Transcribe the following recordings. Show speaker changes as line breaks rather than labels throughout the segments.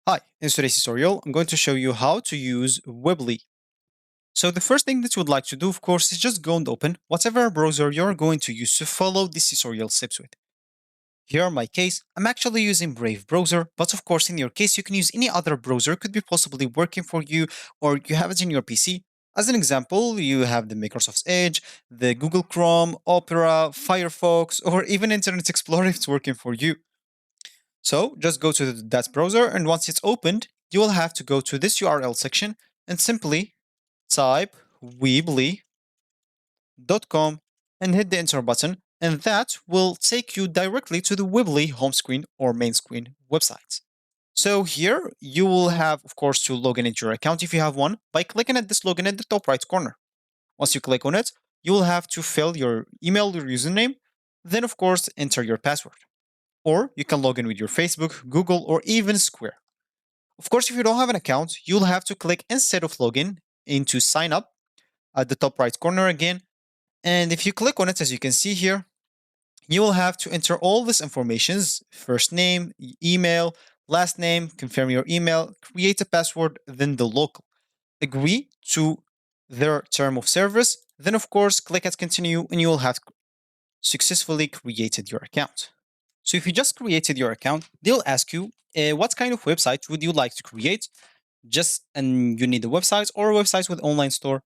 Hi, in today's tutorial, I'm going to show you how to use Weebly. So the first thing that you would like to do, of course, is just go and open whatever browser you're going to use to follow this tutorial steps with. Here in my case, I'm actually using Brave browser, but of course in your case you can use any other browser, could be possibly working for you or you have it in your PC. As an example, you have the Microsoft Edge, the Google Chrome, Opera, Firefox, or even Internet Explorer if it's working for you. So just go to that browser, and once it's opened, you will have to go to this URL section and simply type weebly.com and hit the enter button, and that will take you directly to the Weebly home screen or main screen website. So here you will have, of course, to log in into your account if you have one by clicking at this login at the top right corner. Once you click on it, you will have to fill your email, your username, then of course enter your password. Or you can log in with your Facebook, Google, or even Square. Of course, if you don't have an account, you'll have to click instead of login into sign up at the top right corner again. And if you click on it, as you can see here, you will have to enter all this informations: first name, email, last name, confirm your email, create a password, then the local. Agree to their term of service. Then, of course, click at continue and you will have successfully created your account. So if you just created your account, they'll ask you, what kind of website would you like to create? And you need a website or a website with online store.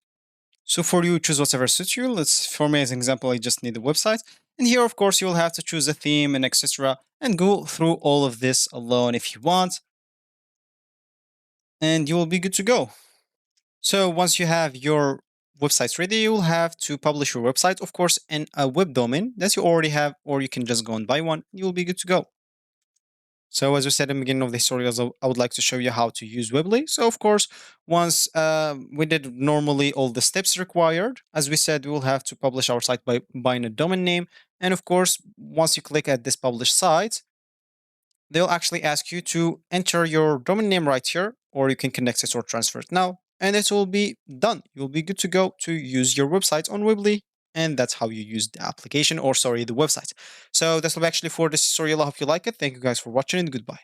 So for you, choose whatever suits you. Let's, for me as an example, I just need a website. And here, of course, you'll have to choose a theme and etc. and go through all of this alone if you want. And you will be good to go. So once you have your website ready, you'll have to publish your website, of course, in a web domain that you already have, or you can just go and buy one. You'll be good to go. So as we said in the beginning of the tutorials, I would like to show you how to use Weebly. So of course, once we did normally all the steps required, as we said, we will have to publish our site by buying a domain name. And of course, once you click at this publish site, they'll actually ask you to enter your domain name right here, or you can connect it or transfer it now, and it will be done. You'll be good to go to use your website on Weebly, and that's how you use the application, or sorry, the website. So that's actually for this tutorial. I hope you like it. Thank you guys for watching, and goodbye.